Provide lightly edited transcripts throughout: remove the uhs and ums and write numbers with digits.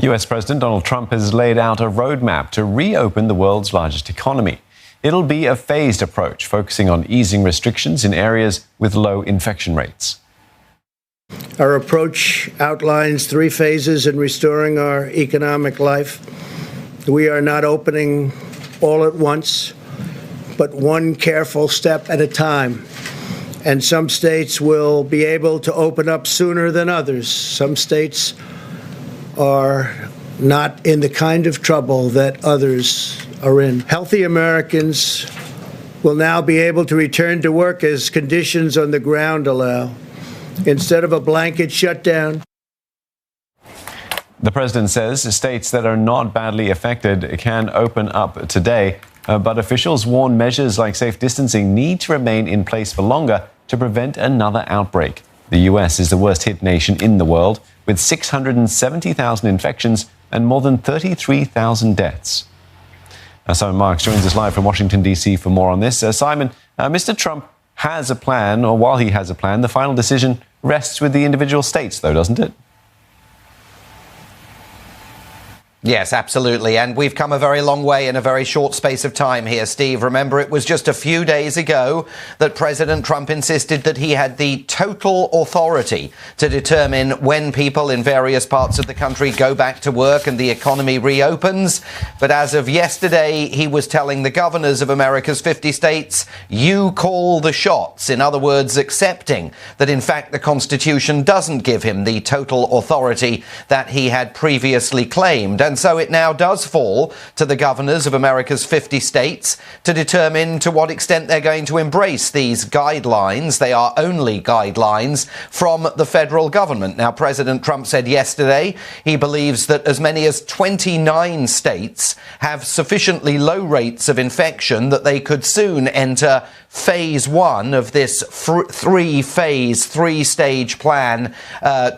US President Donald Trump has laid out a roadmap to reopen the world's largest economy. It'll be a phased approach, focusing on easing restrictions in areas with low infection rates. Our approach outlines 3 phases in restoring our economic life. We are not opening all at once, but one careful step at a time. And some states will be able to open up sooner than others. Some states are not in the kind of trouble that others are in. Healthy Americans will now be able to return to work as conditions on the ground allow, instead of a blanket shutdown. The president says states that are not badly affected can open up today, but officials warn measures like safe distancing need to remain in place for longer to prevent another outbreak. The US is the worst hit nation in the world, with 670,000 infections and more than 33,000 deaths. Simon Marks joins us live from Washington, D.C. for more on this. Simon, Mr. Trump has a plan, or while he has a plan, the final decision rests with the individual states, though, doesn't it? Yes, absolutely. And we've come a very long way in a very short space of time here, Steve. Remember, it was just a few days ago that President Trump insisted that he had the total authority to determine when people in various parts of the country go back to work and the economy reopens. But as of yesterday, he was telling the governors of America's 50 states, you call the shots. In other words, accepting that, in fact, the Constitution doesn't give him the total authority that he had previously claimed. And so it now does fall to the governors of America's 50 states to determine to what extent they're going to embrace these guidelines. They are only guidelines from the federal government. Now, President Trump said yesterday he believes that as many as 29 states have sufficiently low rates of infection that they could soon enter phase 1 of this 3-stage plan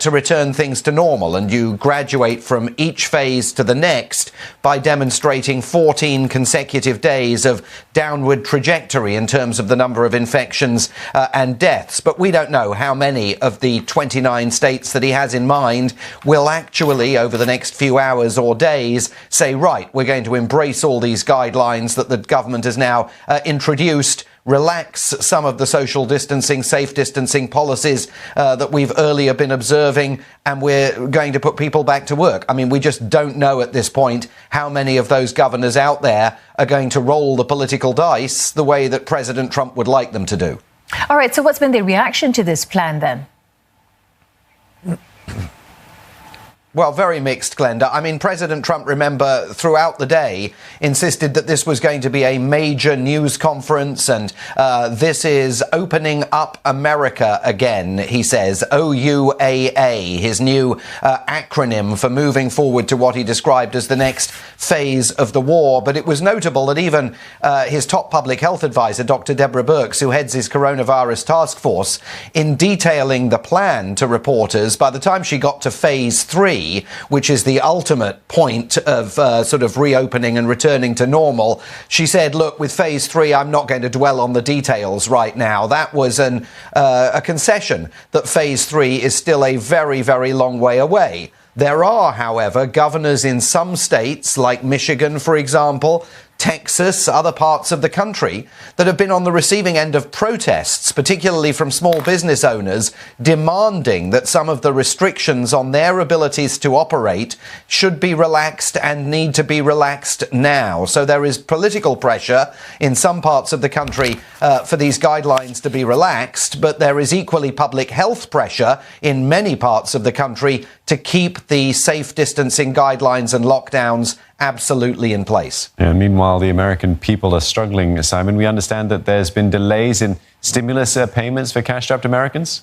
to return things to normal. And you graduate from each phase to the next by demonstrating 14 consecutive days of downward trajectory in terms of the number of infections and deaths. But we don't know how many of the 29 states that he has in mind will actually, over the next few hours or days, say, right, we're going to embrace all these guidelines that the government has now introduced, relax some of the social distancing, safe distancing policies that we've earlier been observing, and we're going to put people back to work. I mean, we just don't know at this point how many of those governors out there are going to roll the political dice the way that President Trump would like them to do. All right, so what's been the reaction to this plan then? Well, very mixed, Glenda. I mean, President Trump, remember, throughout the day insisted that this was going to be a major news conference, and this is opening up America again, he says, OUAA, his new acronym for moving forward to what he described as the next phase of the war. But it was notable that even his top public health advisor, Dr. Deborah Birx, who heads his coronavirus task force, in detailing the plan to reporters, by the time she got to phase 3, which is the ultimate point of sort of reopening and returning to normal, she said, look, with phase 3, I'm not going to dwell on the details right now. That was a concession that phase 3 is still a very, very long way away. There are, however, governors in some states, like Michigan, for example, Texas, other parts of the country, that have been on the receiving end of protests, particularly from small business owners, demanding that some of the restrictions on their abilities to operate should be relaxed and need to be relaxed now. So there is political pressure in some parts of the country for these guidelines to be relaxed, but there is equally public health pressure in many parts of the country to keep the safe distancing guidelines and lockdowns absolutely in place. And meanwhile, the American people are struggling, Simon. We understand that there's been delays in stimulus payments for cash-strapped Americans.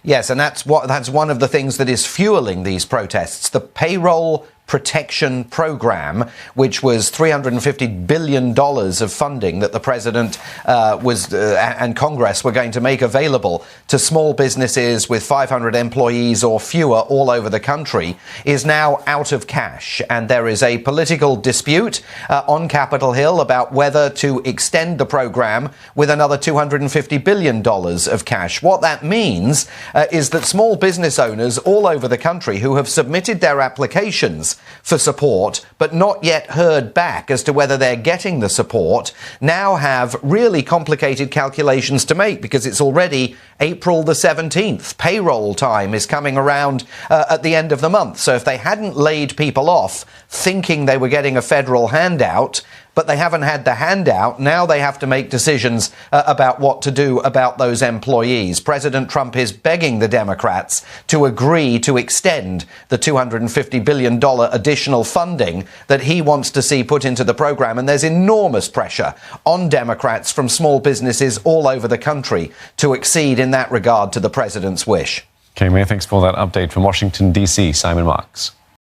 Yes, and that's one of the things that is fueling these protests. The payroll Protection Program, which was $350 billion of funding that the president and Congress were going to make available to small businesses with 500 employees or fewer all over the country, is now out of cash. And there is a political dispute on Capitol Hill about whether to extend the program with another $250 billion of cash. What that means is that small business owners all over the country who have submitted their applications for support but not yet heard back as to whether they're getting the support now have really complicated calculations to make, because it's already April the 17th. Payroll time is coming around at the end of the month. So if they hadn't laid people off thinking they were getting a federal handout, but they haven't had the handout, now they have to make decisions about what to do about those employees. President Trump is begging the Democrats to agree to extend the $250 billion additional funding that he wants to see put into the program. And there's enormous pressure on Democrats from small businesses all over the country to accede in that regard to the president's wish. Okay, many thanks for that update from Washington, D.C., Simon Marks.